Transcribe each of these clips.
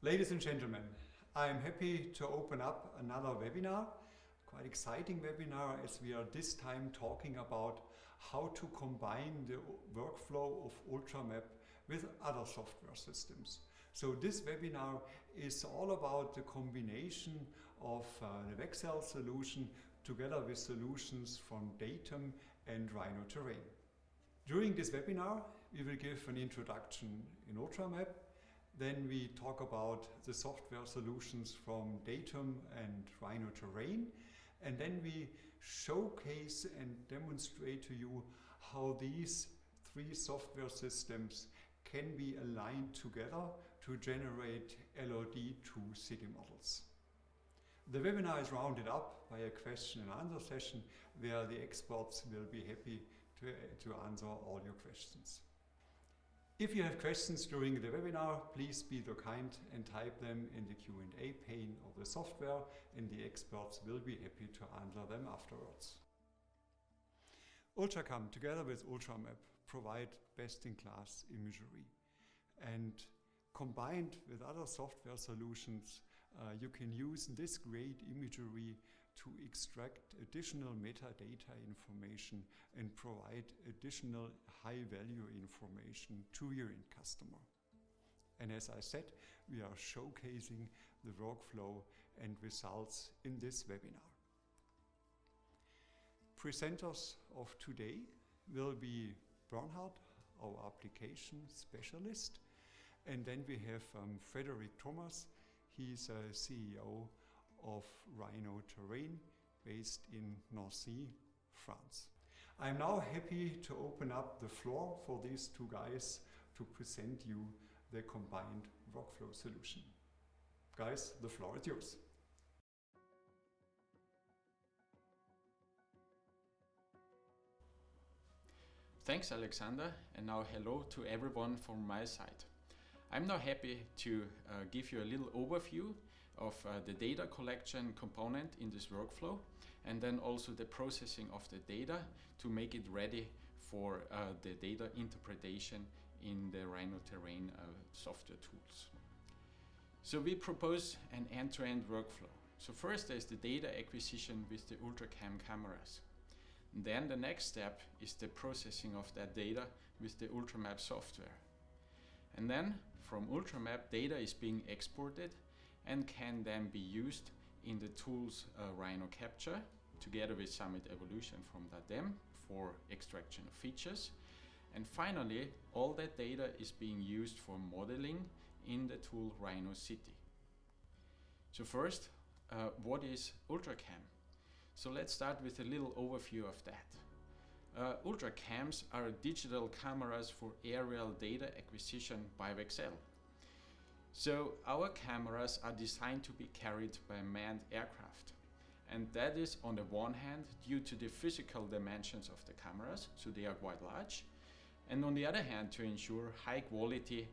Ladies and gentlemen, I am happy to open up another webinar, quite exciting webinar, as we are this time talking about how to combine the workflow of UltraMap with other software systems. So this webinar is all about the combination of the Vexcel solution together with solutions from Datum and RhinoTerrain. During this webinar, we will give an introduction in UltraMap. Then we talk about the software solutions from Datum and RhinoTerrain. And then we showcase and demonstrate to you how these three software systems can be aligned together to generate LOD2 city models. The webinar is rounded up by a question and answer session where the experts will be happy to answer all your questions. If you have questions during the webinar, please be so kind and type them in the Q&A pane of the software, and the experts will be happy to answer them afterwards. UltraCam together with UltraMap provide best-in-class imagery, and combined with other software solutions, you can use this great imagery to extract additional metadata information and provide additional high-value information to your end customer. And as I said, we are showcasing the workflow and results in this webinar. Presenters of today will be Bernhard, our application specialist, and then we have Frédéric Thomas. He's a CEO of RhinoTerrain based in Nancy, France. I'm now happy to open up the floor for these two guys to present you the combined workflow solution. Guys, the floor is yours. Thanks, Alexander, and now hello to everyone from my side. I'm now happy to give you a little overview of the data collection component in this workflow, and then also the processing of the data to make it ready for the data interpretation in the RhinoTerrain software tools. So we propose an end-to-end workflow. So first there's the data acquisition with the UltraCam cameras. Then the next step is the processing of that data with the UltraMap software. And then from UltraMap, data is being exported and can then be used in the tools Rhino Capture together with Summit Evolution from Nadia for extraction of features. And finally, all that data is being used for modeling in the tool Rhino City. So first, what is UltraCam? So let's start with a little overview of that. UltraCams are digital cameras for aerial data acquisition by Vexel. So our cameras are designed to be carried by manned aircraft. And that is on the one hand due to the physical dimensions of the cameras, so they are quite large. And on the other hand, to ensure high quality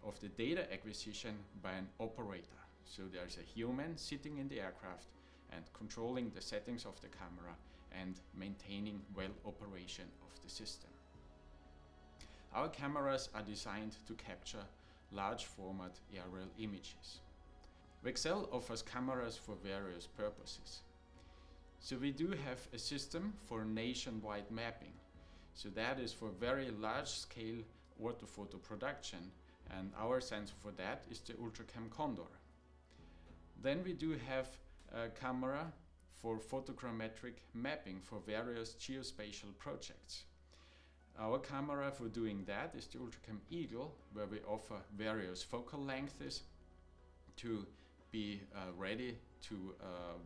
of the data acquisition by an operator. So there's a human sitting in the aircraft and controlling the settings of the camera and maintaining well operation of the system. Our cameras are designed to capture large format aerial images. Vexel offers cameras for various purposes. So we do have a system for nationwide mapping. So that is for very large scale orthophoto production, and our sensor for that is the UltraCam Condor. Then we do have a camera for photogrammetric mapping for various geospatial projects. Our camera for doing that is the UltraCam Eagle, where we offer various focal lengths to be ready to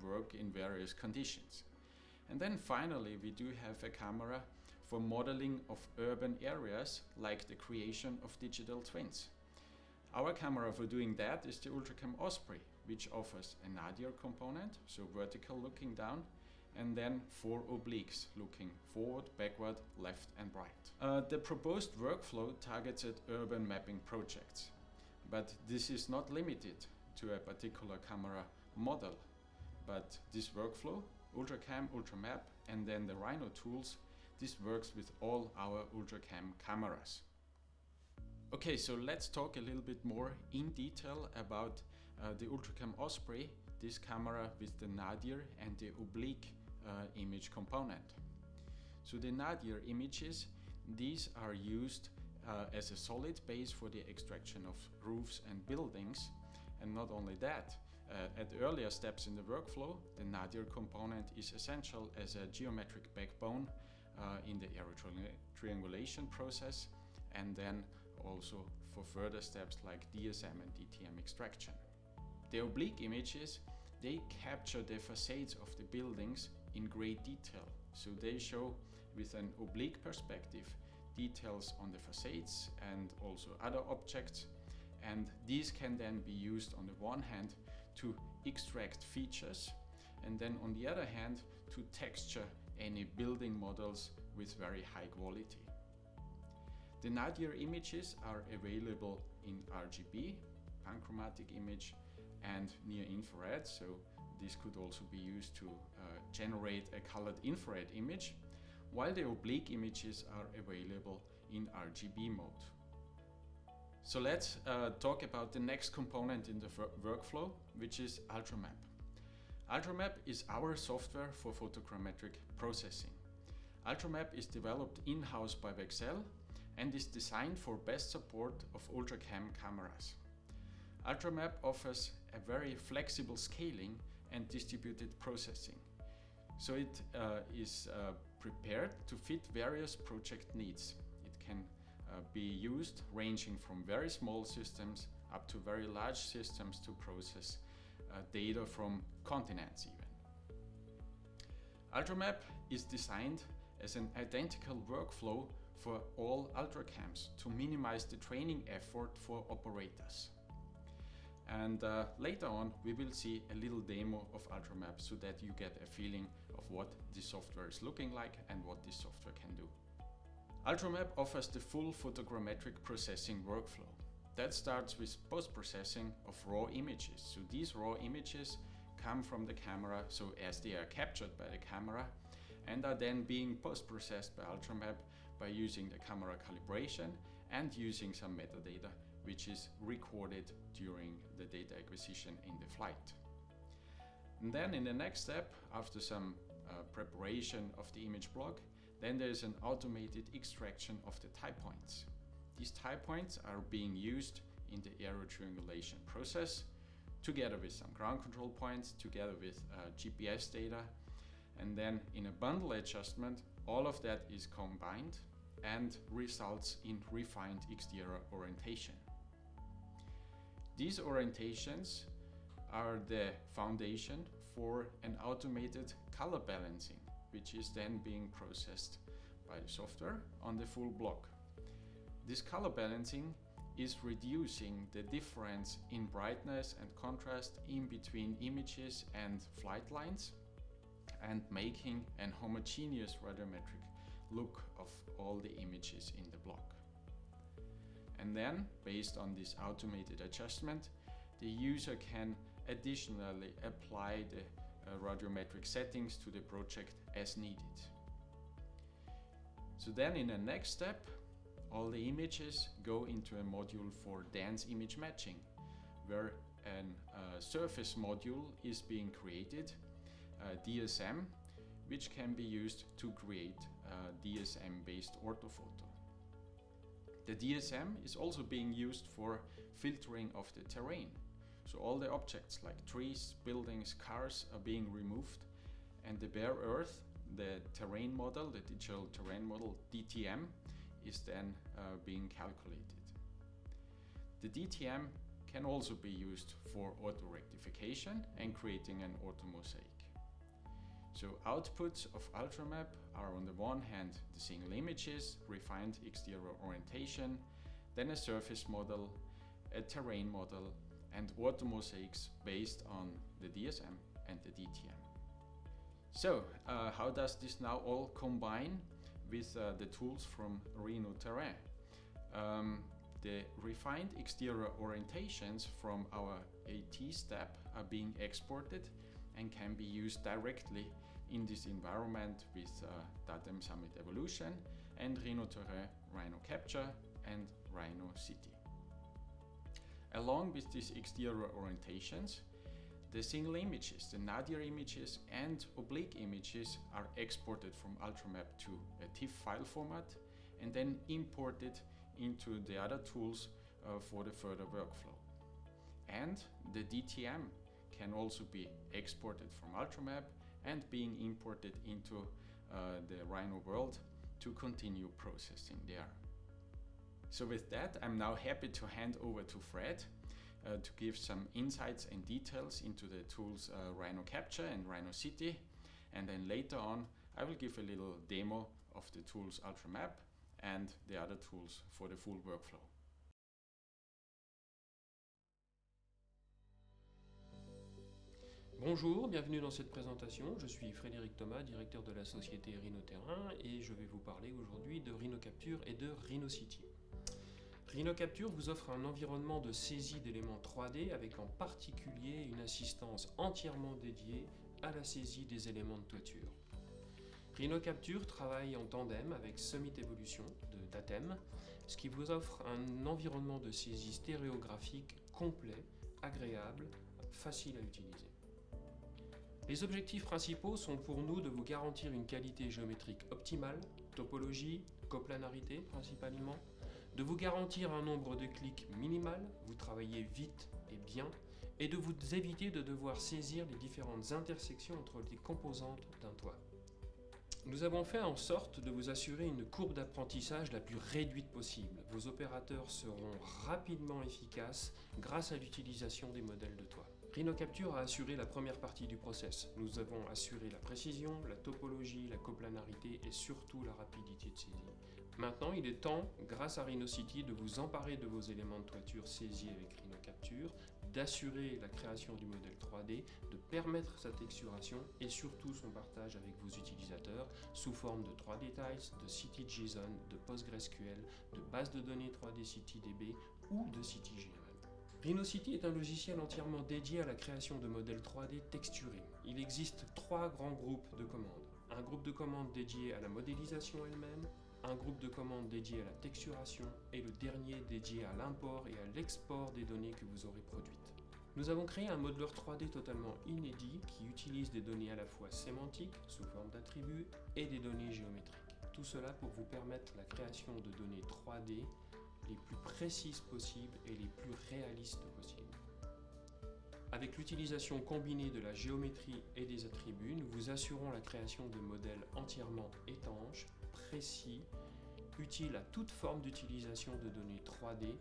work in various conditions. And then finally, we do have a camera for modeling of urban areas, like the creation of digital twins. Our camera for doing that is the UltraCam Osprey, which offers a Nadia component, so vertical looking down, and then 4 obliques looking forward, backward, left and right. The proposed workflow targets at urban mapping projects, but this is not limited to a particular camera model. But this workflow, UltraCam, UltraMap and then the Rhino tools, this works with all our UltraCam cameras. Okay, so let's talk a little bit more in detail about the UltraCam Osprey, this camera with the Nadia and the oblique image component. So the Nadia images, these are used as a solid base for the extraction of roofs and buildings. And not only that, at earlier steps in the workflow, the Nadia component is essential as a geometric backbone in the aerotriangulation process, and then also for further steps like DSM and DTM extraction. The oblique images, they capture the facades of the buildings in great detail. So they show with an oblique perspective details on the facades and also other objects, and these can then be used on the one hand to extract features, and then on the other hand to texture any building models with very high quality. The Nadia images are available in RGB, panchromatic image, and near infrared, so this could also be used to generate a colored infrared image, while the oblique images are available in RGB mode. So let's talk about the next component in the workflow, which is UltraMap. UltraMap is our software for photogrammetric processing. UltraMap is developed in-house by Vexel and is designed for best support of UltraCam cameras. UltraMap offers a very flexible scaling and distributed processing. So it is prepared to fit various project needs. It can be used ranging from very small systems up to very large systems to process data from continents even. UltraMap is designed as an identical workflow for all UltraCams to minimize the training effort for operators. And later on we will see a little demo of UltraMap so that you get a feeling of what this software is looking like and what this software can do. UltraMap offers the full photogrammetric processing workflow. That starts with post-processing of raw images. So these raw images come from the camera, so as they are captured by the camera, and are then being post-processed by UltraMap by using the camera calibration and using some metadata which is recorded during the data acquisition in the flight. And then in the next step, after some preparation of the image block, then there is an automated extraction of the type points. These type points are being used in the aerotriangulation process, together with some ground control points, together with GPS data, and then in a bundle adjustment, all of that is combined and results in refined exterior orientation. These orientations are the foundation for an automated color balancing, which is then being processed by the software on the full block. This color balancing is reducing the difference in brightness and contrast in between images and flight lines, and making an homogeneous radiometric look of all the images in the block. And then, based on this automated adjustment, the user can additionally apply the radiometric settings to the project as needed. So then in the next step, all the images go into a module for dense image matching, where a surface module is being created, DSM, which can be used to create DSM-based orthophoto. The DSM is also being used for filtering of the terrain. So all the objects like trees, buildings, cars are being removed, and the bare earth, the terrain model, the digital terrain model DTM, is then being calculated. The DTM can also be used for auto rectification and creating an auto mosaic. So outputs of UltraMap are on the one hand the single images, refined exterior orientation, then a surface model, a terrain model, and auto mosaics based on the DSM and the DTM. So how does this now all combine with the tools from RhinoTerrain? The refined exterior orientations from our AT step are being exported and can be used directly in this environment with Datem Summit Evolution and RhinoTerrain Rhino Capture and Rhino City. Along with these exterior orientations, the single images, the Nadia images and oblique images are exported from UltraMap to a TIFF file format and then imported into the other tools for the further workflow. And the DTM can also be exported from UltraMap and being imported into the Rhino world to continue processing there. So with that, I'm now happy to hand over to Fred to give some insights and details into the tools Rhino Capture and Rhino City, and then later on I will give a little demo of the tools UltraMap and the other tools for the full workflow. Bonjour, bienvenue dans cette présentation. Je suis Frédéric Thomas, directeur de la société RhinoTerrain, et je vais vous parler aujourd'hui de Rhino Capture et de Rhino City. Rhino Capture vous offre un environnement de saisie d'éléments 3D avec en particulier une assistance entièrement dédiée à la saisie des éléments de toiture. Rhino Capture travaille en tandem avec Summit Evolution de Datem, ce qui vous offre un environnement de saisie stéréographique complet, agréable, facile à utiliser. Les objectifs principaux sont pour nous de vous garantir une qualité géométrique optimale, topologie, coplanarité principalement, de vous garantir un nombre de clics minimal, vous travaillez vite et bien, et de vous éviter de devoir saisir les différentes intersections entre les composantes d'un toit. Nous avons fait en sorte de vous assurer une courbe d'apprentissage la plus réduite possible. Vos opérateurs seront rapidement efficaces grâce à l'utilisation des modèles de toit. Rhino Capture a assuré la première partie du process. Nous avons assuré la précision, la topologie, la coplanarité et surtout la rapidité de saisie. Maintenant, il est temps, grâce à Rhino City, de vous emparer de vos éléments de toiture saisis avec Rhino Capture, d'assurer la création du modèle 3D, de permettre sa texturation et surtout son partage avec vos utilisateurs sous forme de 3D Tiles, de CityJSON, de PostgreSQL, de base de données 3D CityDB ou de CityGML. Rhino City est un logiciel entièrement dédié à la création de modèles 3D texturés. Il existe 3 grands groupes de commandes. Un groupe de commandes dédié à la modélisation elle-même, un groupe de commandes dédié à la texturation et le dernier dédié à l'import et à l'export des données que vous aurez produites. Nous avons créé un modeleur 3D totalement inédit qui utilise des données à la fois sémantiques sous forme d'attributs et des données géométriques. Tout cela pour vous permettre la création de données 3D les plus précises possibles et les plus réalistes possibles. Avec l'utilisation combinée de la géométrie et des attributs, nous vous assurons la création de modèles entièrement étanches, précis, utiles à toute forme d'utilisation de données 3D,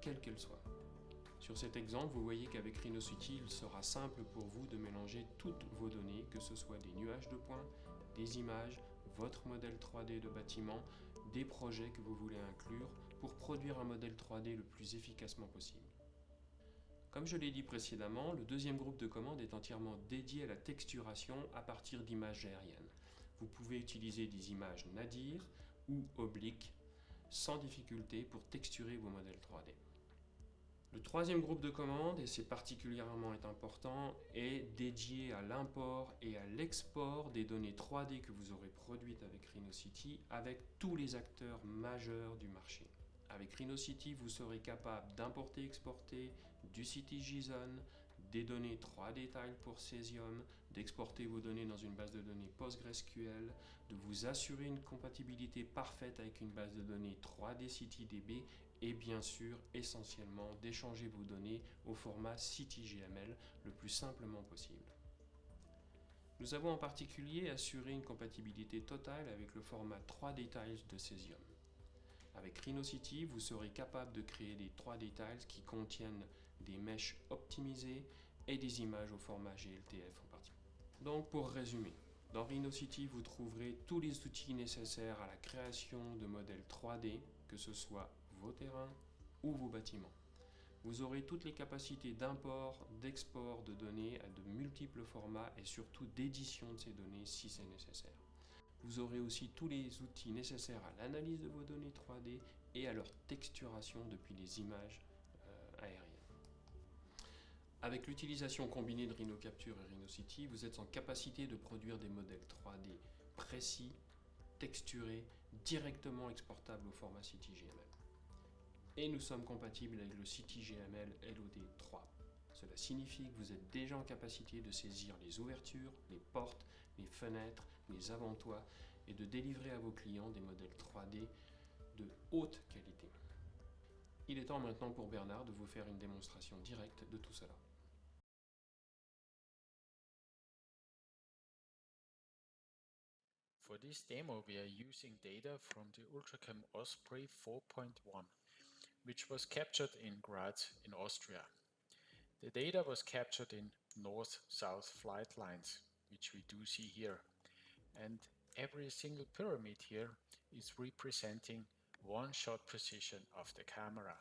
quelle qu'elle soit. Sur cet exemple, vous voyez qu'avec Rhino City, il sera simple pour vous de mélanger toutes vos données, que ce soit des nuages de points, des images, votre modèle 3D de bâtiment, des projets que vous voulez inclure pour produire un modèle 3D le plus efficacement possible. Comme je l'ai dit précédemment, le deuxième groupe de commandes est entièrement dédié à la texturation à partir d'images aériennes. Vous pouvez utiliser des images nadir ou obliques sans difficulté pour texturer vos modèles 3D. Le troisième groupe de commandes, et c'est particulièrement important, est dédié à l'import et à l'export des données 3D que vous aurez produites avec Rhino City avec tous les acteurs majeurs du marché. Avec Rhino City, vous serez capable d'importer et exporter du CityJSON, des données 3D Tile pour Cesium, d'exporter vos données dans une base de données PostgreSQL, de vous assurer une compatibilité parfaite avec une base de données 3D CityDB et bien sûr, essentiellement, d'échanger vos données au format CityGML le plus simplement possible. Nous avons en particulier assuré une compatibilité totale avec le format 3D Tiles de Cesium. Avec Rhino City, vous serez capable de créer des 3D Tiles qui contiennent des meshes optimisées et des images au format GLTF en particulier. Donc pour résumer, dans Rhino City, vous trouverez tous les outils nécessaires à la création de modèles 3D, que ce soit vos terrains ou vos bâtiments. Vous aurez toutes les capacités d'import, d'export de données à de multiples formats et surtout d'édition de ces données si c'est nécessaire. Vous aurez aussi tous les outils nécessaires à l'analyse de vos données 3D et à leur texturation depuis les images aériennes. Avec l'utilisation combinée de Rhino Capture et Rhino City, vous êtes en capacité de produire des modèles 3D précis, texturés, directement exportables au format CityGML. et nous sommes compatibles avec le CityGML LOD3. Cela signifie que vous êtes déjà en capacité de saisir les ouvertures, les portes, les fenêtres, les avant-toits et de délivrer à vos clients des modèles 3D de haute qualité. Il est temps maintenant pour Bernhard de vous faire une démonstration directe de tout cela. For this demo, we are using data from the UltraCam Osprey 4.1, which was captured in Graz in Austria. The data was captured in north-south flight lines, which we do see here. And every single pyramid here is representing one shot position of the camera.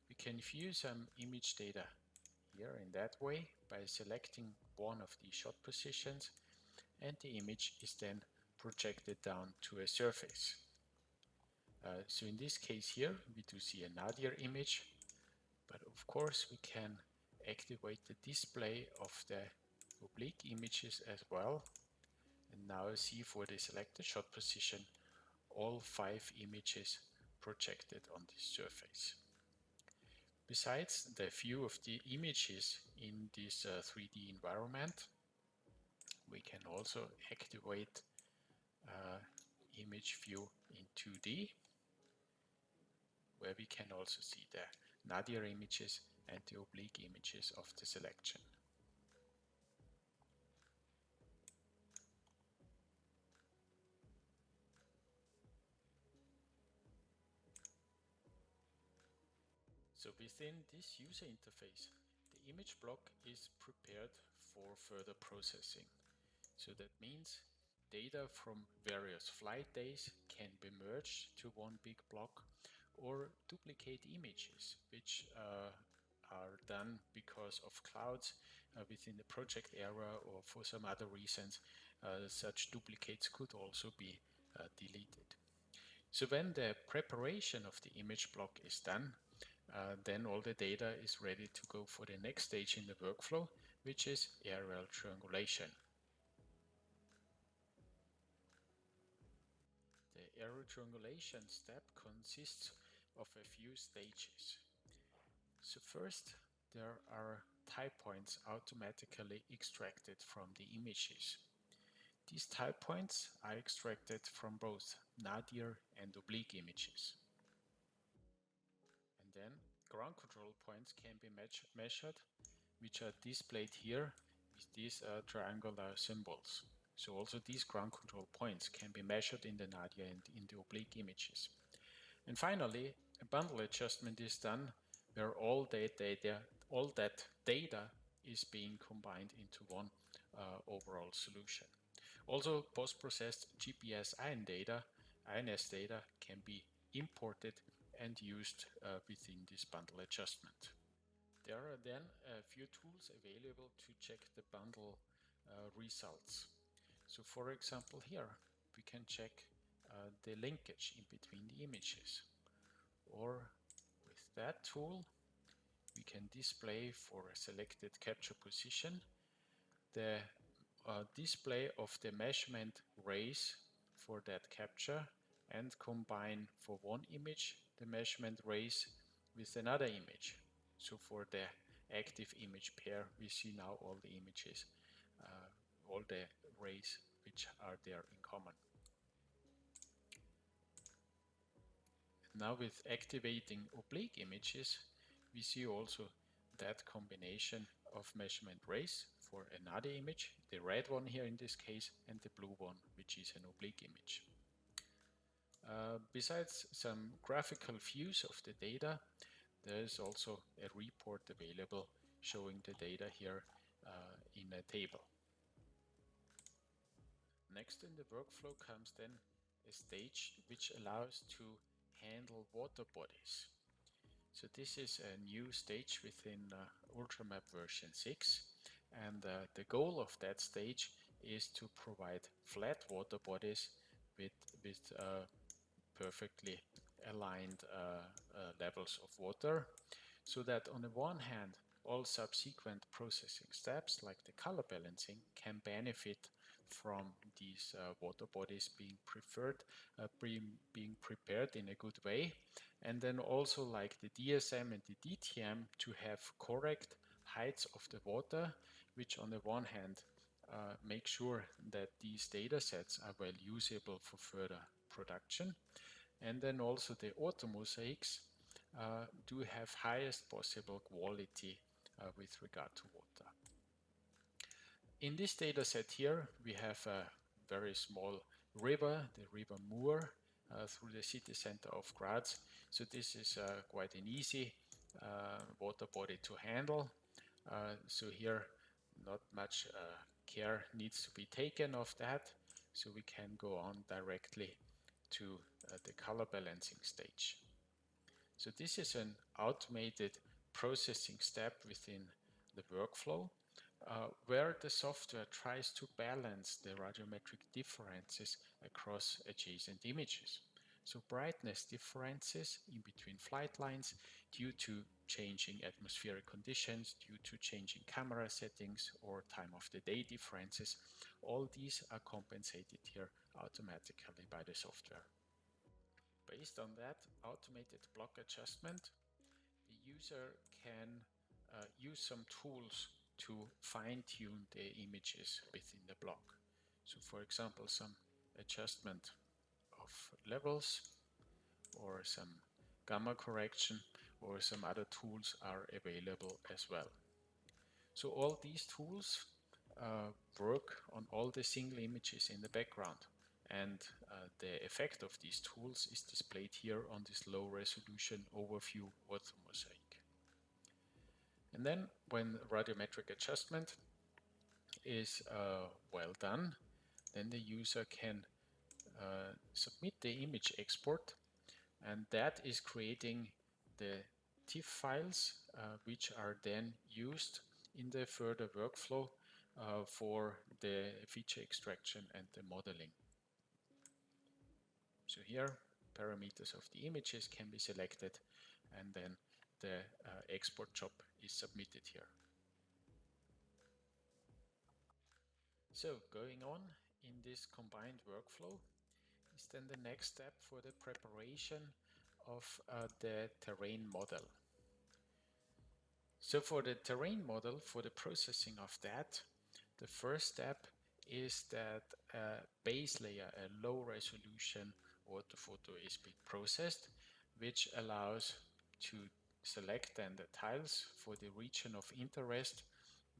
We can view some image data here in that way by selecting one of the shot positions, and the image is then projected down to a surface. So in this case here, we do see a Nadia image, but of course we can activate the display of the oblique images as well. And now see for the selected shot position, all 5 images projected on this surface. Besides the view of the images in this 3D environment, we can also activate image view in 2D, where we can also see the Nadia images and the oblique images of the selection. So within this user interface, the image block is prepared for further processing. So that means data from various flight days can be merged to one big block, or duplicate images, which are done because of clouds within the project area or for some other reasons. Such duplicates could also be deleted. So when the preparation of the image block is done, then all the data is ready to go for the next stage in the workflow, which is aerial triangulation. The aerial triangulation step consists of a few stages. So first, there are type points automatically extracted from the images. These type points are extracted from both Nadia and oblique images. And then ground control points can be measured, which are displayed here with these triangular symbols. So also these ground control points can be measured in the Nadia and in the oblique images. And finally, a bundle adjustment is done where all that data is being combined into one overall solution. Also, post-processed GPS INS data can be imported and used within this bundle adjustment. There are then a few tools available to check the bundle results. So for example here, we can check the linkage in between the images. Or with that tool, we can display for a selected capture position the display of the measurement rays for that capture, and combine for one image the measurement rays with another image. So for the active image pair, we see now all the images, all the rays which are there in common. Now with activating oblique images, we see also that combination of measurement rays for another image, the red one here in this case, and the blue one, which is an oblique image. Besides some graphical views of the data, there is also a report available showing the data here in a table. Next in the workflow comes then a stage which allows to handle water bodies. So this is a new stage within UltraMap version 6, and the goal of that stage is to provide flat water bodies with perfectly aligned levels of water, so that on the one hand all subsequent processing steps like the color balancing can benefit from these water bodies being prepared in a good way, and then also like the DSM and the DTM to have correct heights of the water, which on the one hand make sure that these data sets are well usable for further production, and then also the automosaics do have highest possible quality with regard to water. In this data set here, we have a very small river, the River Mur, through the city center of Graz. So this is quite an easy water body to handle. So here, not much care needs to be taken of that. So we can go on directly to the color balancing stage. So this is an automated processing step within the workflow where the software tries to balance the radiometric differences across adjacent images. So brightness differences in between flight lines due to changing atmospheric conditions, due to changing camera settings or time of the day differences, all these are compensated here automatically by the software. Based on that automated block adjustment, the user can use some tools to fine-tune the images within the block. So for example, some adjustment of levels or some gamma correction or some other tools are available as well. So all these tools work on all the single images in the background, and the effect of these tools is displayed here on this low resolution overview orthomosaic. And then when radiometric adjustment is well done, then the user can submit the image export, and that is creating the TIFF files which are then used in the further workflow for the feature extraction and the modeling. So here parameters of the images can be selected, and then the export job is submitted here. So going on in this combined workflow is then the next step for the preparation of the terrain model. So for the terrain model, for the processing of that, the first step is that a base layer, a low resolution orthophoto is being processed, which allows to select then the tiles for the region of interest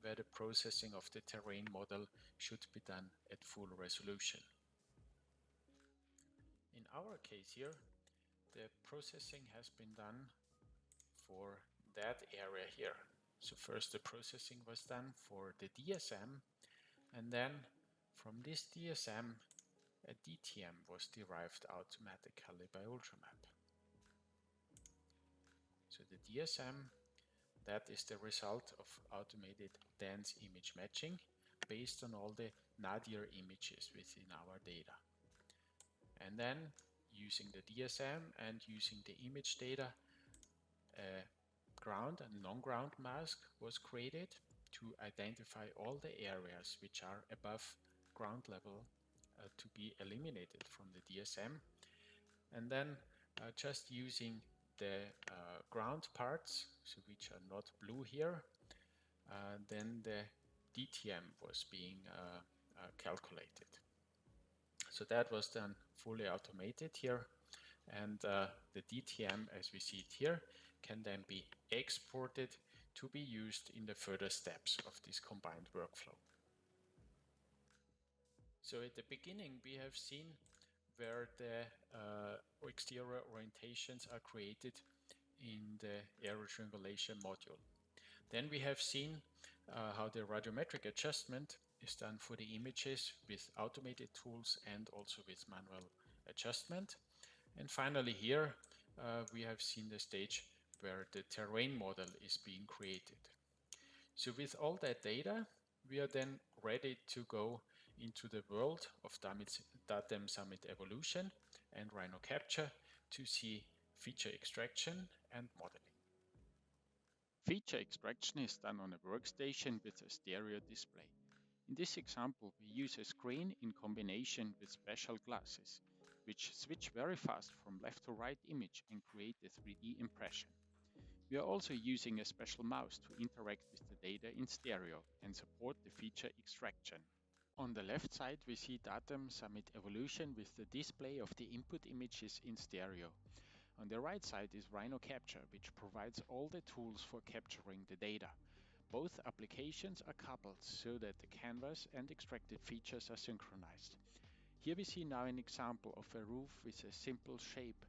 where the processing of the terrain model should be done at full resolution. In our case here, the processing has been done for that area here. So first the processing was done for the DSM, and then from this DSM a DTM was derived automatically by UltraMap. So the DSM, that is the result of automated dense image matching based on all the Nadia images within our data. And then using the DSM and using the image data, a ground and non-ground mask was created to identify all the areas which are above ground level to be eliminated from the DSM. And then just using the ground parts, so which are not blue here, then the DTM was being calculated. So that was done fully automated here, and the DTM, as we see it here, can then be exported to be used in the further steps of this combined workflow. So at the beginning we have seen where the exterior orientations are created in the area triangulation module. Then we have seen how the radiometric adjustment is done for the images with automated tools and also with manual adjustment. And finally here we have seen the stage where the terrain model is being created. So with all that data, we are then ready to go into the world of DATEM Summit Evolution and Rhino Capture to see feature extraction and modeling. Feature extraction is done on a workstation with a stereo display. In this example, we use a screen in combination with special glasses, which switch very fast from left to right image and create a 3D impression. We are also using a special mouse to interact with the data in stereo and support the feature extraction. On the left side, we see datum summit evolution with the display of the input images in stereo. On the right side is RhinoCapture, which provides all the tools for capturing the data. Both applications are coupled so that the canvas and extracted features are synchronized. Here we see now an example of a roof with a simple shape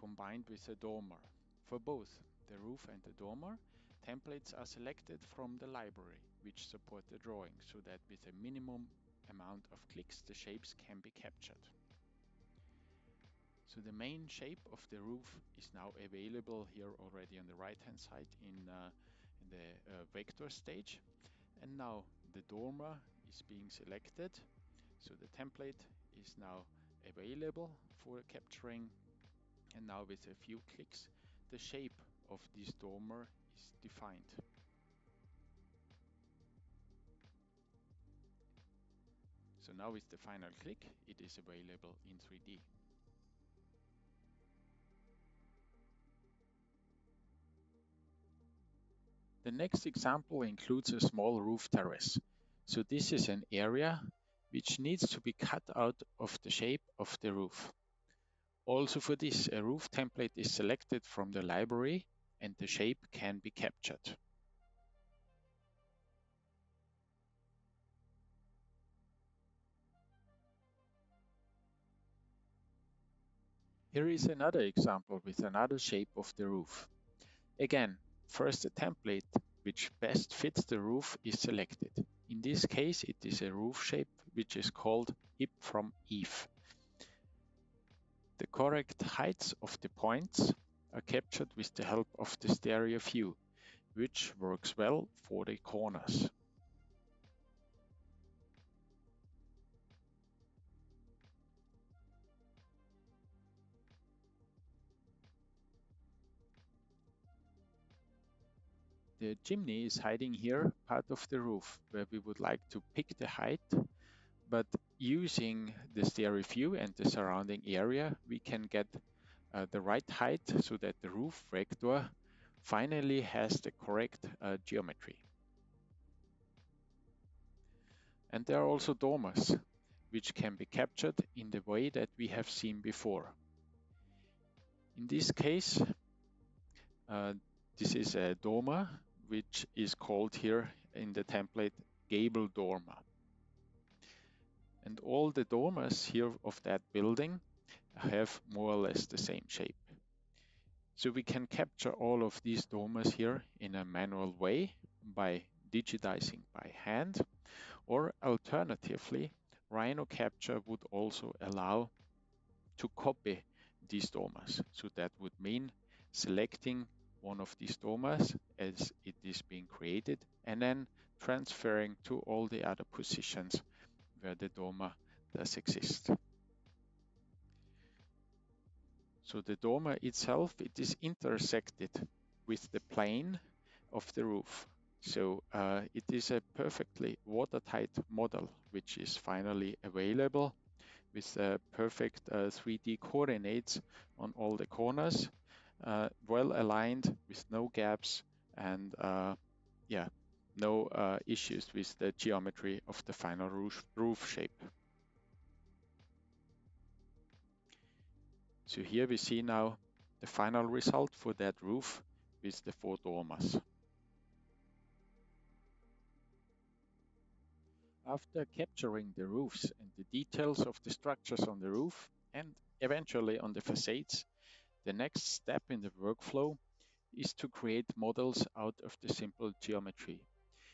combined with a dormer. For both the roof and the dormer, templates are selected from the library, which support the drawing so that with a minimum amount of clicks the shapes can be captured. So the main shape of the roof is now available here already on the right hand side in the vector stage, and now the dormer is being selected, so the template is now available for capturing, and now with a few clicks the shape of this dormer is defined. So now with the final click it is available in 3D. The next example includes a small roof terrace. So this is an area which needs to be cut out of the shape of the roof. Also for this, a roof template is selected from the library and the shape can be captured. Here is another example with another shape of the roof. Again, first a template which best fits the roof is selected. In this case, it is a roof shape which is called hip from eave. The correct heights of the points are captured with the help of the stereo view, which works well for the corners. The chimney is hiding here, part of the roof, where we would like to pick the height, but using the stereo view and the surrounding area, we can get the right height so that the roof vector finally has the correct geometry. And there are also dormers, which can be captured in the way that we have seen before. In this case, this is a dormer, which is called here in the template gable dormer. And all the dormers here of that building have more or less the same shape. So we can capture all of these dormers here in a manual way by digitizing by hand, or alternatively, RhinoCapture would also allow to copy these dormers. So that would mean selecting one of these dormers as it is being created and then transferring to all the other positions where the dormer does exist. So the dormer itself, it is intersected with the plane of the roof. So it is a perfectly watertight model, which is finally available with perfect 3D coordinates on all the corners, well aligned with no gaps and no issues with the geometry of the final roof shape. So here we see now the final result for that roof with the 4 dormers. After capturing the roofs and the details of the structures on the roof and eventually on the facades, the next step in the workflow is to create models out of the simple geometry.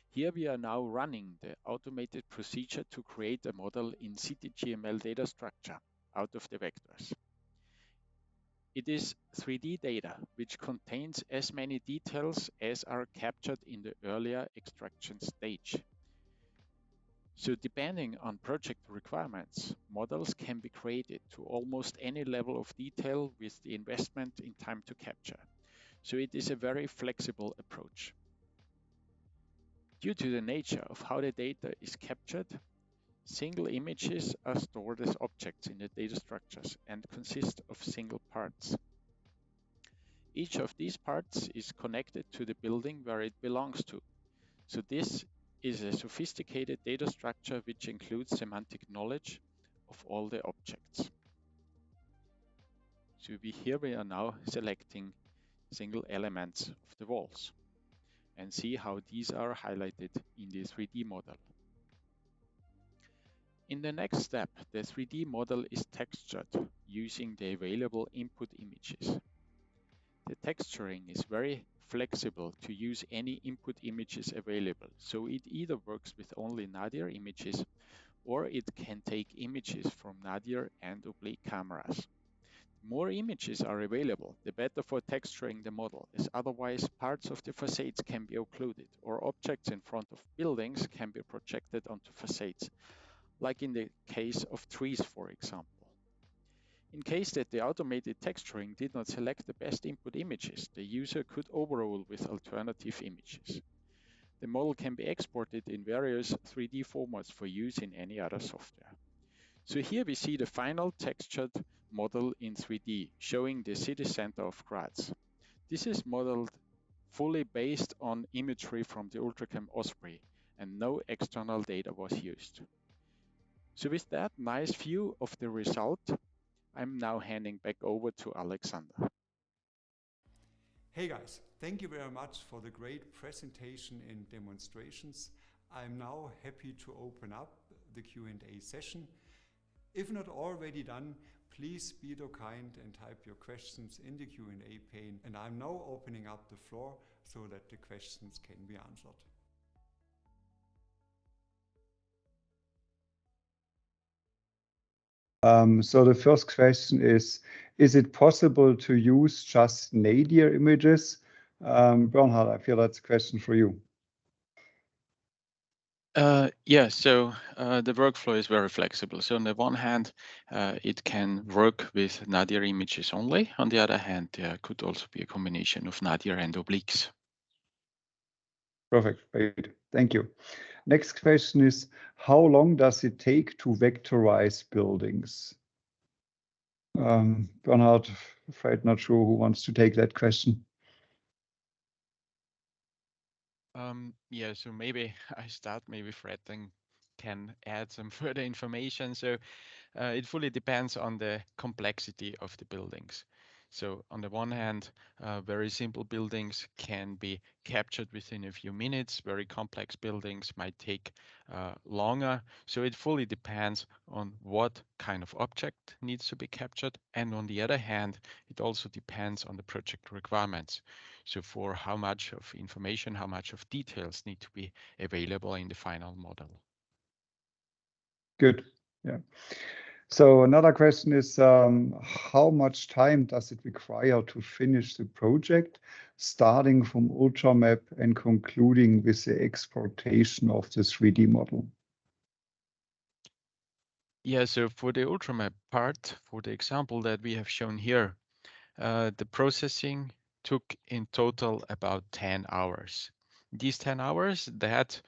Here we are now running the automated procedure to create a model in CTGML data structure out of the vectors. It is 3D data, which contains as many details as are captured in the earlier extraction stage. So depending on project requirements, models can be created to almost any level of detail with the investment in time to capture. So it is a very flexible approach. Due to the nature of how the data is captured, Single images are stored as objects in the data structures and consist of single parts. Each of these parts is connected to the building where it belongs to. So this is a sophisticated data structure which includes semantic knowledge of all the objects. So here we are now selecting single elements of the walls and see how these are highlighted in the 3D model. In the next step, the 3D model is textured using the available input images. The texturing is very flexible to use any input images available, so it either works with only Nadia images or it can take images from Nadia and oblique cameras. The more images are available, the better for texturing the model, as otherwise parts of the facades can be occluded or objects in front of buildings can be projected onto facades, like in the case of trees, for example. In case that the automated texturing did not select the best input images, the user could overrule with alternative images. The model can be exported in various 3D formats for use in any other software. So here we see the final textured model in 3D, showing the city center of Graz. This is modeled fully based on imagery from the UltraCam Osprey, and no external data was used. So with that nice view of the result, I'm now handing back over to Alexander. Hey guys, thank you very much for the great presentation and demonstrations. I'm now happy to open up the Q&A session. If not already done, please be so kind and type your questions in the Q&A pane, and I'm now opening up the floor so that the questions can be answered. So the first question is it possible to use just Nadia images? Bernhard, I feel that's a question for you. Yeah, so the workflow is very flexible. So on the one hand, it can work with Nadia images only. On the other hand, there could also be a combination of Nadia and obliques. Perfect, great, thank you. Next question is, how long does it take to vectorize buildings? Bernhard, afraid not sure who wants to take that question. Yeah, so maybe I start, maybe Fred then can add some further information. So it fully depends on the complexity of the buildings. So on the one hand, very simple buildings can be captured within a few minutes. Very complex buildings might take longer. So it fully depends on what kind of object needs to be captured. And on the other hand, it also depends on the project requirements. So for how much of information, how much of details need to be available in the final model. Good, yeah. So another question is, how much time does it require to finish the project, starting from UltraMap and concluding with the exportation of the 3D model? Yeah, so for the UltraMap part, for the example that we have shown here, the processing took in total about 10 hours. These 10 hours, that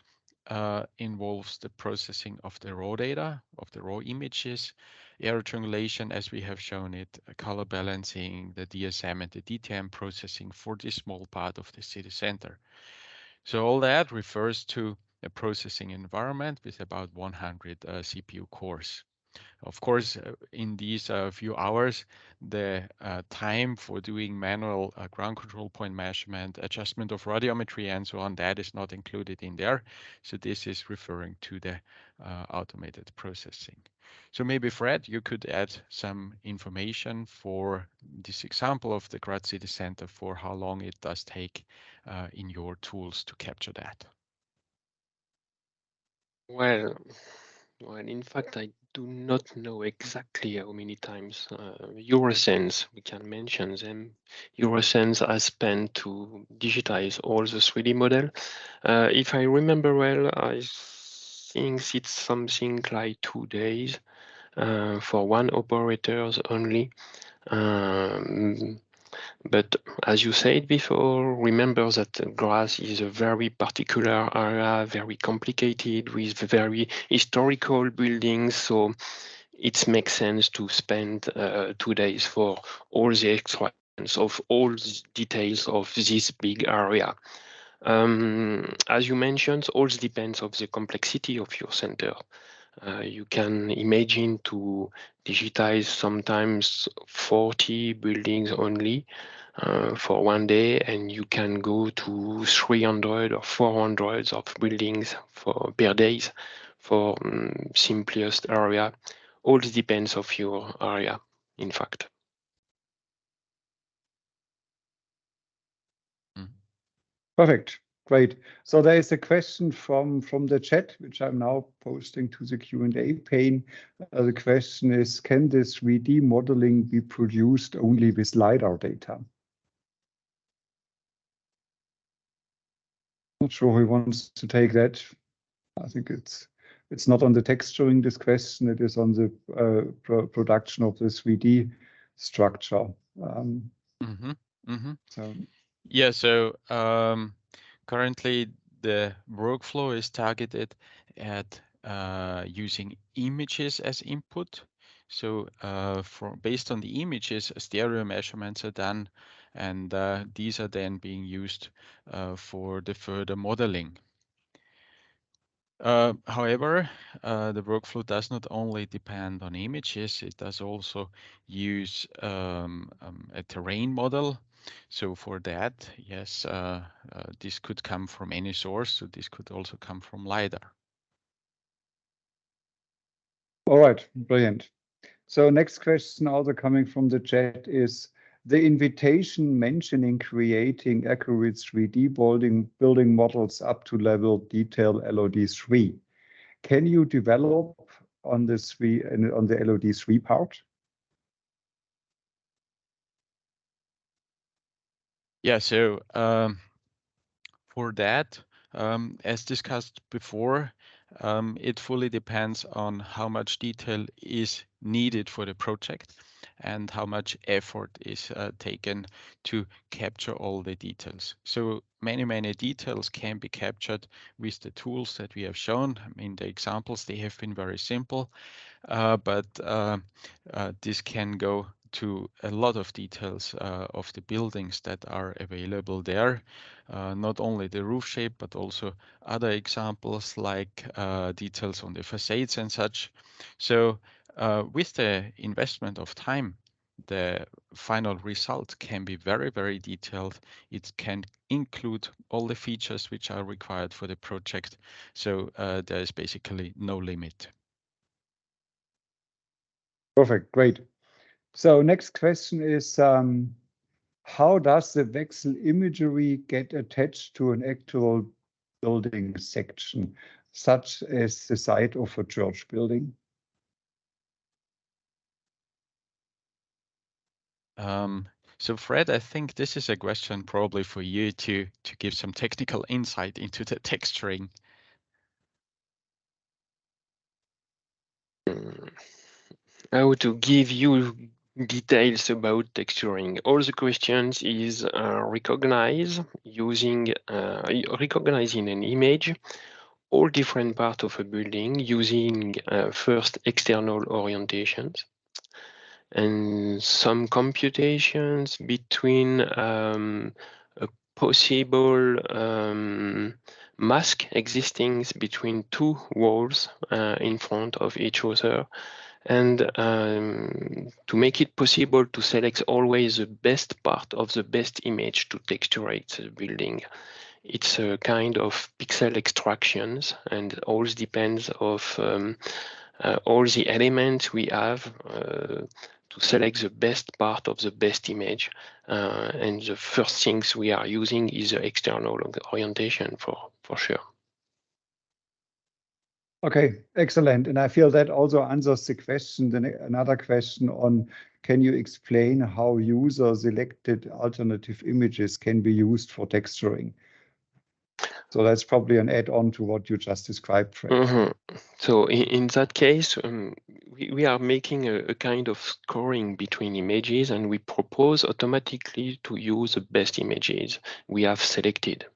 involves the processing of the raw data, of the raw images, error triangulation, as we have shown it, color balancing, the DSM and the DTM processing for this small part of the city center. So all that refers to a processing environment with about 100 CPU cores. Of course, in these few hours, the time for doing manual ground control point measurement, adjustment of radiometry, and so on, that is not included in there. So this is referring to the automated processing. So maybe Fred, you could add some information for this example of the Graz City Center for how long it does take in your tools to capture that. Well, in fact, I do not know exactly how many times Eurosense, we can mention them. Eurosense has spent to digitize all the 3D model. If I remember well, I think it's something like 2 days for one operator only. But as you said before, remember that Graz is a very particular area, very complicated with very historical buildings. So it makes sense to spend 2 days for all the extractions of all the details of this big area. As you mentioned, all depends on the complexity of your center. You can imagine to digitize sometimes 40 buildings only for 1 day, and you can go to 300 or 400 of buildings per days for simplest area. All depends of your area, in fact. Perfect. Great. So there is a question from the chat, which I'm now posting to the Q&A pane. The question is, can this 3D modeling be produced only with LiDAR data? Not sure who wants to take that. I think it's not on the texturing, this question. It is on the production of the 3D structure. Yeah, so currently the workflow is targeted at using images as input. So based on the images, stereo measurements are done, and these are then being used for the further modeling. However, the workflow does not only depend on images, it does also use a terrain model. So for that, yes, this could come from any source. So this could also come from LiDAR. All right, brilliant. So next question also coming from the chat is, the invitation mentioning creating accurate 3D building models up to level detail LOD3. Can you develop on the LOD3 part? Yeah, so for that, as discussed before, it fully depends on how much detail is needed for the project and how much effort is taken to capture all the details. So many details can be captured with the tools that we have shown. I mean, the examples, they have been very simple, but this can go to a lot of details of the buildings that are available there. Not only the roof shape, but also other examples like details on the facades and such. So with the investment of time, the final result can be very detailed. It can include all the features which are required for the project. So there is basically no limit. Perfect, great. So next question is, how does the Vexcel imagery get attached to an actual building section, such as the site of a church building? So Fred, I think this is a question probably for you to give some technical insight into the texturing. How to give you details about texturing. All the questions is recognizing an image, all different parts of a building using first external orientations and some computations between a possible mask existing between two walls in front of each other, and to make it possible to select always the best part of the best image to texturate the building. It's a kind of pixel extractions, and all depends of all the elements we have to select the best part of the best image. And the first things we are using is the external orientation for sure. Okay, excellent. And I feel that also answers the question, another question on, can you explain how user selected alternative images can be used for texturing? So that's probably an add-on to what you just described, Fred. So in that case, we are making a kind of scoring between images, and we propose automatically to use the best images we have selected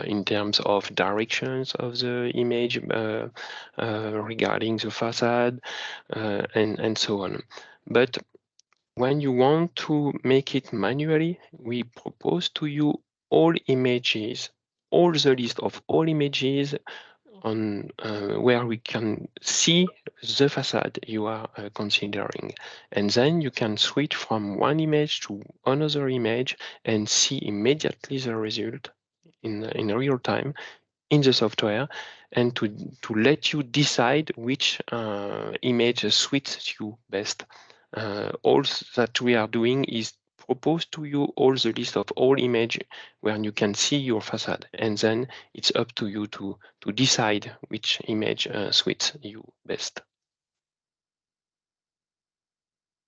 in terms of directions of the image regarding the facade and so on. But when you want to make it manually, we propose to you all images, all the list of all images on where we can see the facade you are considering. And then you can switch from one image to another image and see immediately the result in real time in the software, and to let you decide which image suits you best. All that we are doing is propose to you all the list of all images where you can see your facade, and then it's up to you to decide which image suits you best.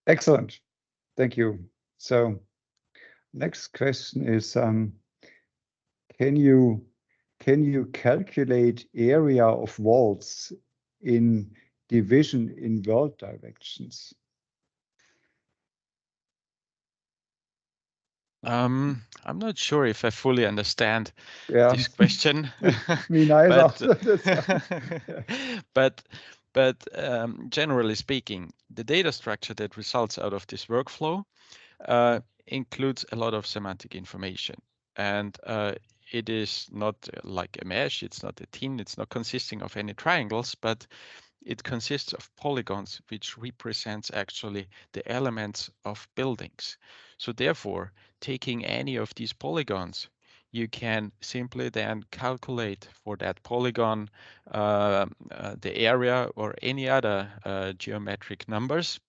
Excellent. Thank you. So next question is, can you calculate area of walls in division in world directions? I'm not sure if I fully understand this question. Me neither. but generally speaking, the data structure that results out of this workflow includes a lot of semantic information, and it is not like a mesh, it's not a tin, it's not consisting of any triangles, but it consists of polygons, which represents actually the elements of buildings. So therefore, taking any of these polygons, you can simply then calculate for that polygon the area or any other geometric numbers.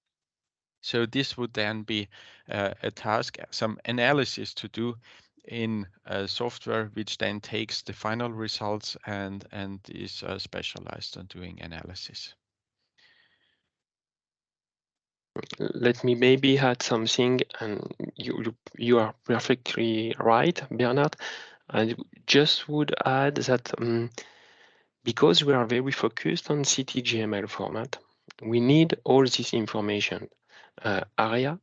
So this would then be a task, some analysis to do in software, which then takes the final results and is specialized on doing analysis. Let me maybe add something, and you are perfectly right, Bernhard. I just would add that because we are very focused on CTGML format, we need all this information, area,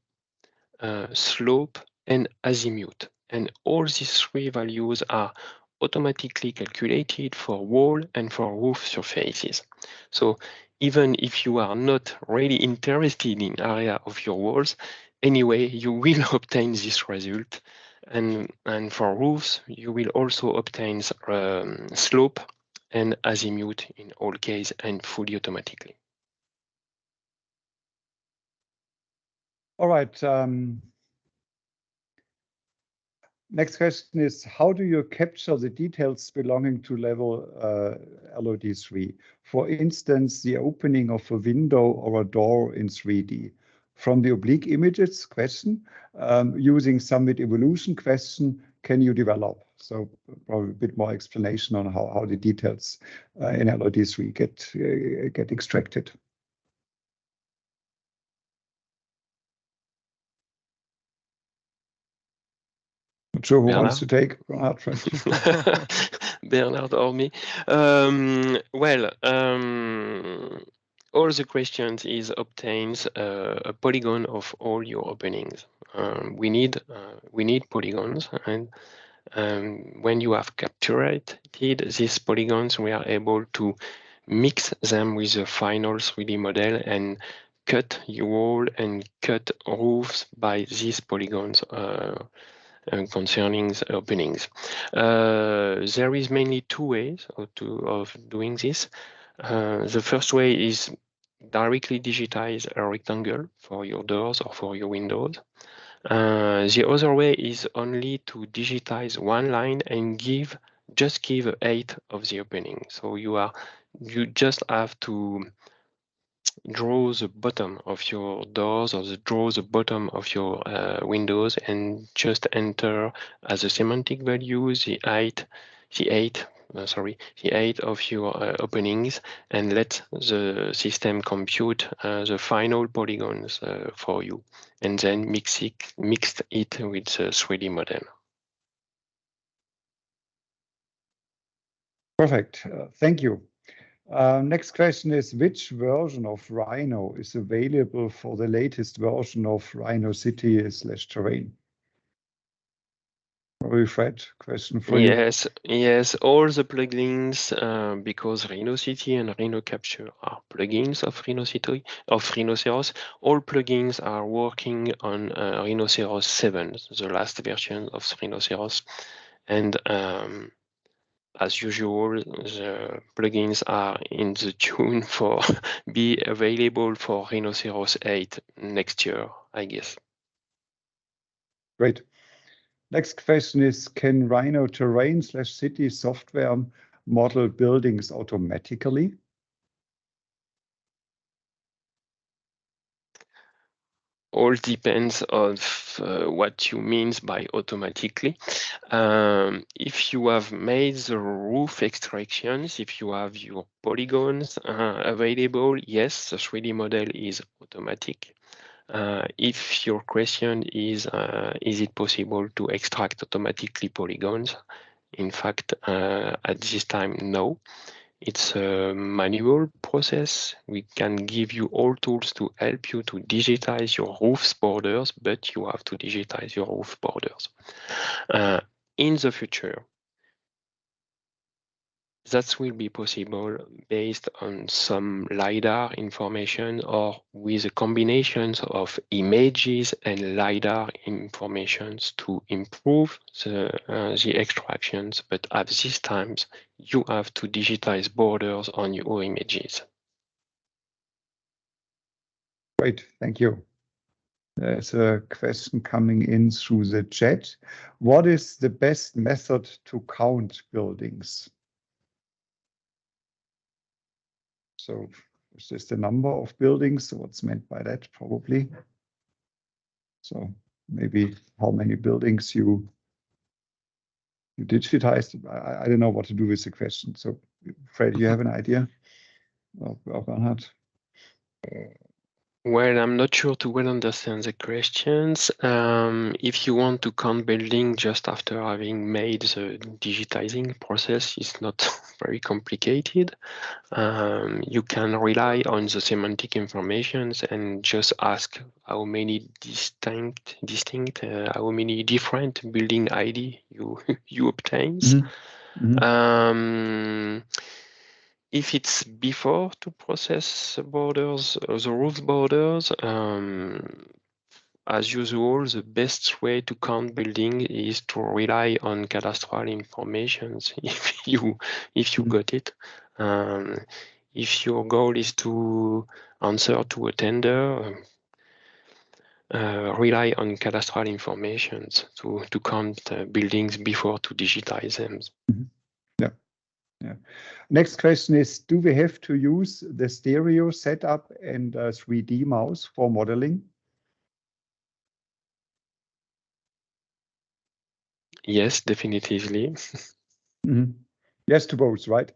slope, and azimuth. And all these three values are automatically calculated for wall and for roof surfaces. So even if you are not really interested in area of your walls, anyway, you will obtain this result. And for roofs, you will also obtain slope and azimuth in all cases and fully automatically. All right. Next question is, how do you capture the details belonging to level LOD3? For instance, the opening of a window or a door in 3D. From the oblique images question, using summit evolution question, can you develop? So probably a bit more explanation on how the details in LOD3 get extracted. Not sure who wants to take Bernhard. Bernhard or me. All the questions is obtains a polygon of all your openings. We need polygons, and when you have captured these polygons, we are able to mix them with the final 3D model and cut your wall and cut roofs by these polygons. Concerning the openings. There is mainly two ways of doing this. The first way is directly digitize a rectangle for your doors or for your windows. The other way is only to digitize one line and just give 8 of the opening. So you just have to draw the bottom of your doors or draw the bottom of your windows and just enter as a semantic value the 8 of your openings, and let the system compute the final polygons for you, and then mix it with the 3D model. Perfect. Thank you. Next question is, which version of Rhino is available for the latest version of RhinoCity/Terrain? Probably Fred, question for you. Yes, all the plugins, because RhinoCity and RhinoCapture are plugins of RhinoCity, of Rhinoceros, all plugins are working on Rhinoceros 7, the last version of Rhinoceros. And as usual, the plugins are in the tune for be available for Rhinoceros 8 next year, I guess. Great. Next question is, can RhinoTerrain/City software model buildings automatically? All depends on what you mean by automatically. If you have made the roof extractions, if you have your polygons available, yes, the 3D model is automatic. If your question is it possible to extract automatically polygons? In fact, at this time, no. It's a manual process. We can give you all tools to help you to digitize your roof's borders, but you have to digitize your roof borders. In the future, that will be possible based on some LiDAR information or with a combination of images and LiDAR informations to improve the extractions. But at these times, you have to digitize borders on your images. Great, thank you. There's a question coming in through the chat. What is the best method to count buildings? So is this the number of buildings? What's meant by that, probably? So maybe how many buildings you digitized. I don't know what to do with the question. So Fred, you have an idea? Or Bernhard? Well, I'm not sure to well understand the questions. If you want to count building just after having made the digitizing process, it's not very complicated. You can rely on the semantic informations and just ask how many how many different building ID you obtained. Mm-hmm. Mm-hmm. If it's before to process borders, the roof borders, as usual, the best way to count building is to rely on cadastral information. If you got it, if your goal is to answer to a tender, rely on cadastral information to count buildings before to digitize them. Mm-hmm. Yeah. Next question is, do we have to use the stereo setup and 3D mouse for modeling? Yes, definitively. Mm-hmm. Yes to both, right?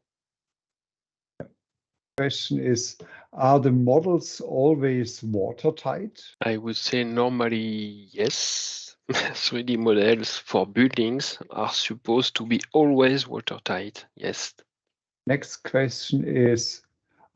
Question is, are the models always watertight? I would say normally yes. 3D models for buildings are supposed to be always watertight, yes. Next question is,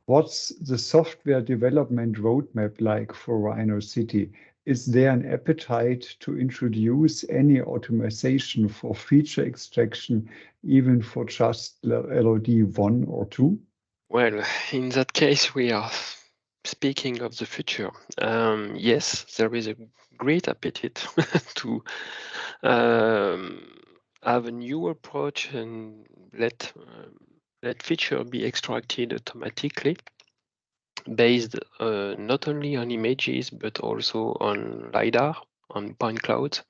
what's the software development roadmap like for Rhino City? Is there an appetite to introduce any automation for feature extraction, even for just LOD 1 or 2? Well, in that case, we are speaking of the future. Yes, there is a great appetite to have a new approach and let feature be extracted automatically based not only on images but also on LiDAR, on point clouds.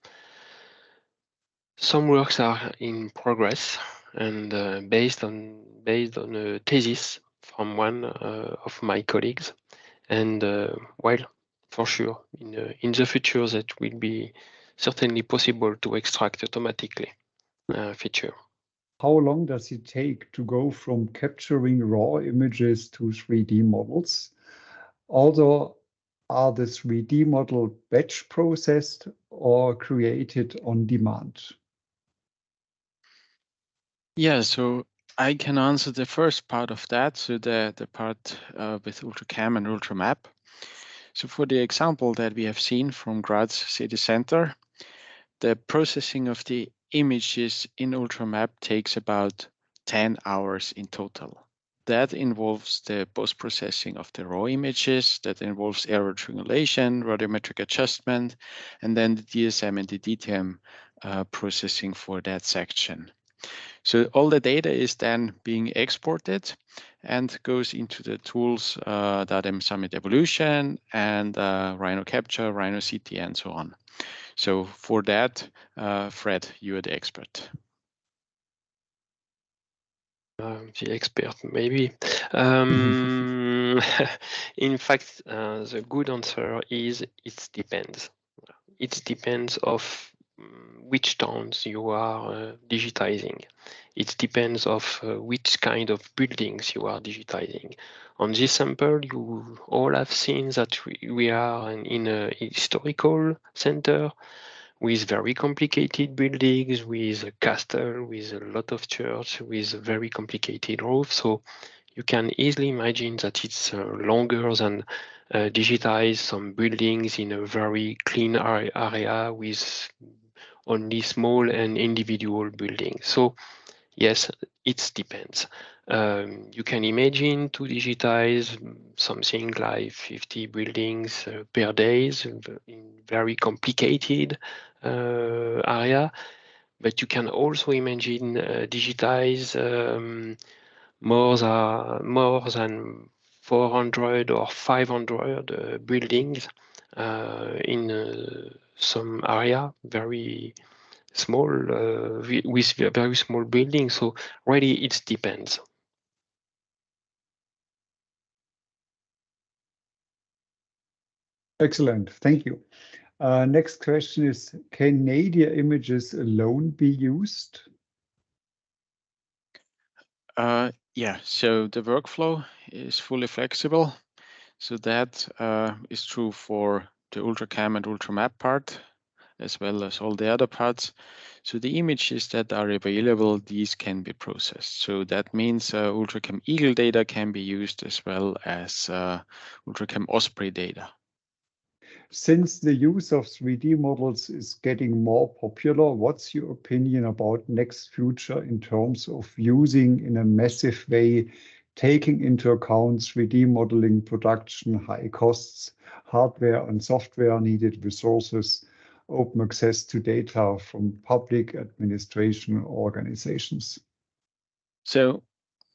Some works are in progress and based on a thesis from one of my colleagues, and well, for sure, in the future that will be certainly possible to extract automatically feature. How long does it take to go from capturing raw images to 3D models? Also, are the 3D model batch processed or created on demand? Yeah, so I can answer the first part of that, so the part with UltraCam and UltraMap. So for the example that we have seen from Graz city center, the processing of the images in UltraMap takes about 10 hours in total. That involves the post-processing of the raw images, that involves error triangulation, radiometric adjustment, and then the DSM and the DTM processing for that section. So all the data is then being exported and goes into the tools DATEM Summit Evolution and Rhino Capture, Rhino CT, and so on. So for that, Fred, you are the expert. The expert, maybe. In fact, the good answer is it depends. It depends of which towns you are digitizing. It depends of which kind of buildings you are digitizing. On this sample, you all have seen that we are in a historical center with very complicated buildings, with a castle, with a lot of church, with a very complicated roof. So you can easily imagine that it's longer than digitize some buildings in a very clean area with only small and individual buildings. So yes, it depends. You can imagine to digitize something like 50 buildings per day in very complicated area, but you can also imagine digitize more than 400 or 500 buildings in some area, very small, with very small buildings. So really, it depends. Excellent, thank you. Next question is, can Nadia images alone be used? Yeah, so the workflow is fully flexible. So that is true for the UltraCam and UltraMap part, as well as all the other parts. So the images that are available, these can be processed. So that means UltraCam Eagle data can be used as well as UltraCam Osprey data. Since the use of 3D models is getting more popular, what's your opinion about next future in terms of using in a massive way, taking into account 3D modeling production, high costs, hardware and software needed resources, open access to data from public administration organizations? So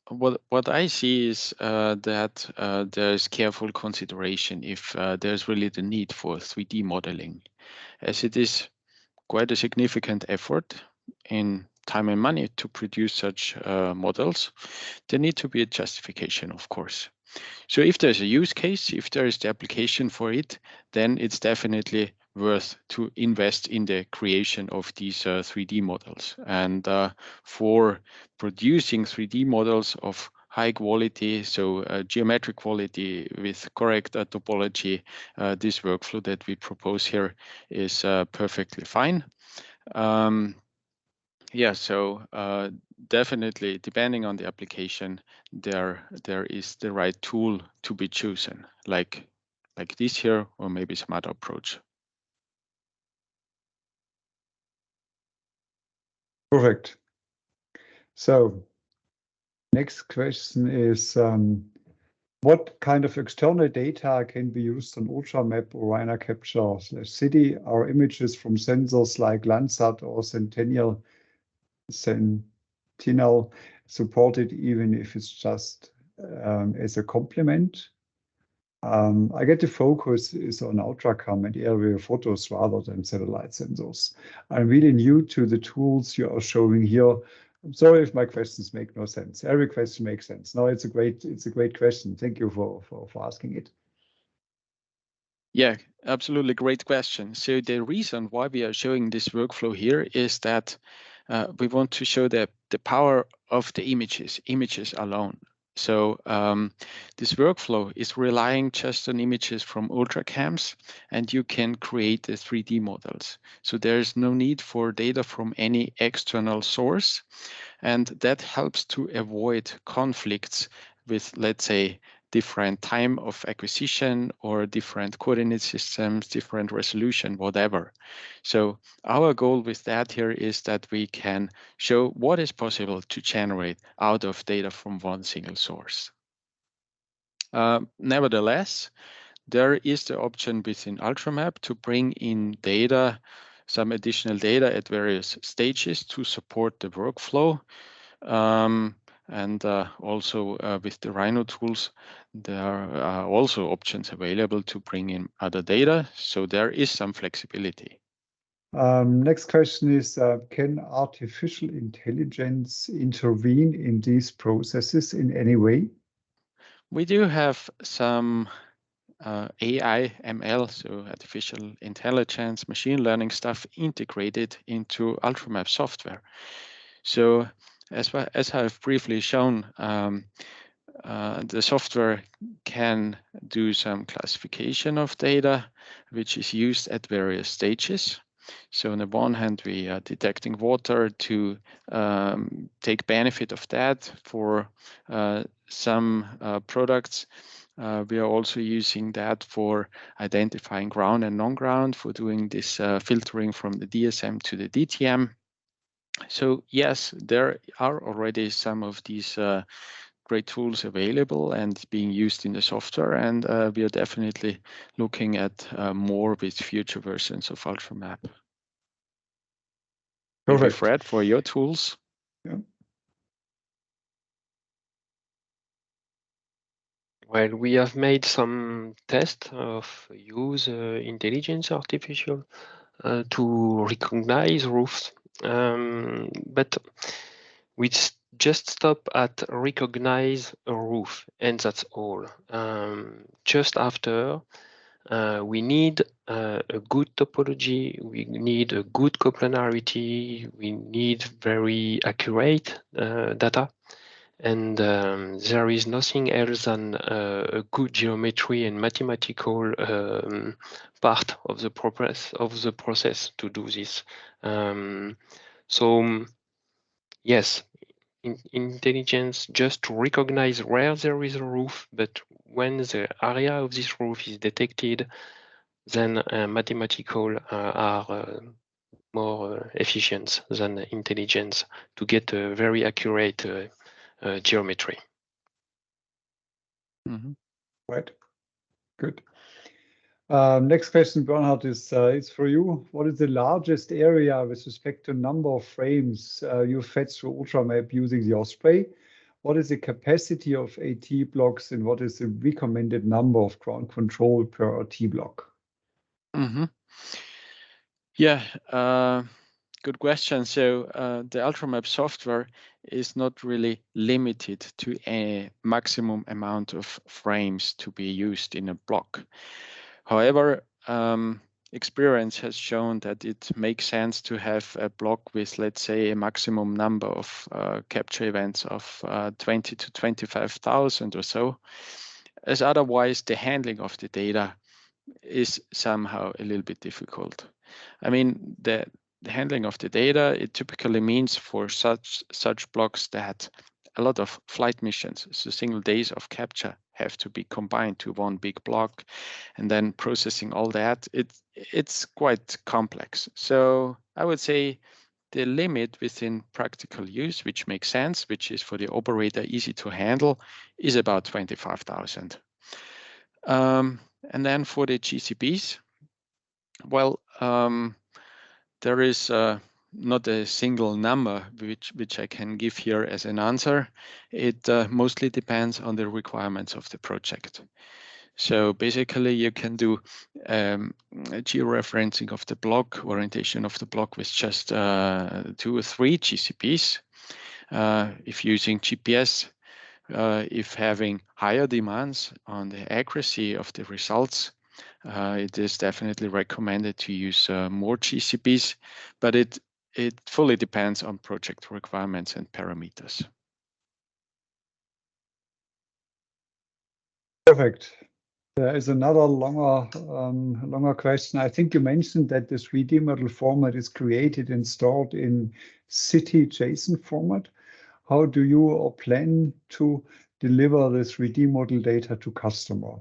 what I see is that there's careful consideration if there's really the need for 3D modeling, as it is quite a significant effort in time and money to produce such models. There need to be a justification, of course. So if there's a use case, if there is the application for it, then it's definitely worth to invest in the creation of these 3D models. And for producing 3D models of high quality, so geometric quality with correct topology, this workflow that we propose here is perfectly fine. Yeah, so definitely, depending on the application, there is the right tool to be chosen, like this here, or maybe some other approach. Perfect. So next question is, what kind of external data can be used on UltraMap or Rhino Capture City? Are images from sensors like Landsat or Sentinel supported, even if it's just as a complement? I get the focus is on UltraCam and aerial photos rather than satellite sensors. I'm really new to the tools you are showing here. I'm sorry if my questions make no sense. Every question makes sense. No, it's a great question. Thank you for asking it. Yeah, absolutely great question. So the reason why we are showing this workflow here is that we want to show the power of the images alone. So this workflow is relying just on images from UltraCams, and you can create the 3D models. So there's no need for data from any external source, and that helps to avoid conflicts with, let's say, different time of acquisition or different coordinate systems, different resolution, whatever. So our goal with that here is that we can show what is possible to generate out of data from one single source. Nevertheless, there is the option within UltraMap to bring in data, some additional data at various stages to support the workflow. And also with the Rhino tools, there are also options available to bring in other data. So there is some flexibility. Next question is, can artificial intelligence intervene in these processes in any way? We do have some AI, ML, so artificial intelligence, machine learning stuff integrated into UltraMap software. So as I've briefly shown, the software can do some classification of data, which is used at various stages. So on the one hand, we are detecting water to take benefit of that for some products. We are also using that for identifying ground and non-ground, for doing this filtering from the DSM to the DTM. So yes, there are already some of these great tools available and being used in the software, and we are definitely looking at more with future versions of UltraMap. Maybe Fred, for your tools. Yeah. Well, we have made some tests of use intelligence artificial to recognize roofs, but we just stop at recognize a roof, and that's all. Just after, we need a good topology, we need a good coplanarity, we need very accurate data. And there is nothing else than a good geometry and mathematical part of the process to do this. So yes, intelligence just to recognize where there is a roof, but when the area of this roof is detected, then mathematical are more efficient than intelligence to get a very accurate geometry. Mm-hmm. Right. Good. Next question, Bernhard, is for you. What is the largest area with respect to number of frames you fed through UltraMap using the Osprey? What is the capacity of AT blocks, and what is the recommended number of ground control per AT block? Mm-hmm. Yeah, good question. So the UltraMap software is not really limited to a maximum amount of frames to be used in a block. However, experience has shown that it makes sense to have a block with, let's say, a maximum number of capture events of 20 to 25,000 or so, as otherwise the handling of the data is somehow a little bit difficult. I mean, the handling of the data, it typically means for such blocks that a lot of flight missions, so single days of capture, have to be combined to one big block, and then processing all that, it's quite complex. So I would say the limit within practical use, which makes sense, which is for the operator easy to handle, is about 25,000. And then for the GCPs, well, there is not a single number which I can give here as an answer. It mostly depends on the requirements of the project. So basically, you can do georeferencing of the block, orientation of the block with just 2 or 3 GCPs. If using GPS, if having higher demands on the accuracy of the results, it is definitely recommended to use more GCPs, but it fully depends on project requirements and parameters. Perfect. There is another longer question. I think you mentioned that the 3D model format is created and stored in city JSON format. How do you or plan to deliver the 3D model data to customer?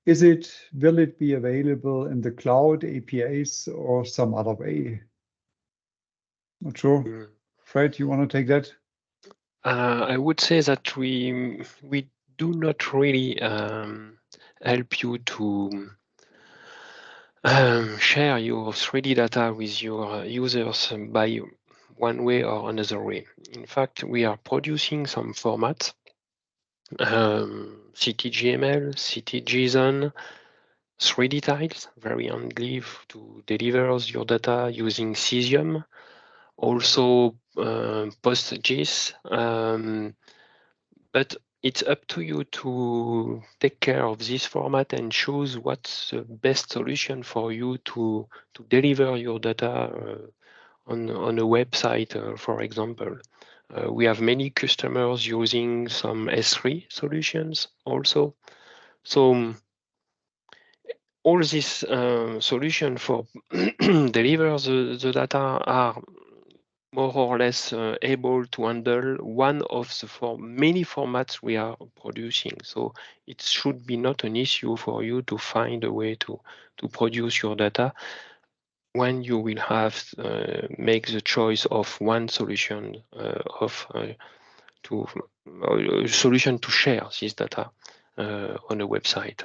Will it be available in the cloud, APIs, or some other way? Not sure. Fred, you want to take that? I would say that we do not really help you to share your 3D data with your users by one way or another way. In fact, we are producing some formats, CTGML, CTJSON, 3D tiles, very handy to deliver your data using Cesium, also PostGIS, but it's up to you to take care of this format and choose what's the best solution for you to deliver your data on a website, for example. We have many customers using some S3 solutions also. So all these solutions for deliver the data are more or less able to handle one of the many formats we are producing. So it should be not an issue for you to find a way to produce your data when you will have make the choice of one solution solution to share this data on a website.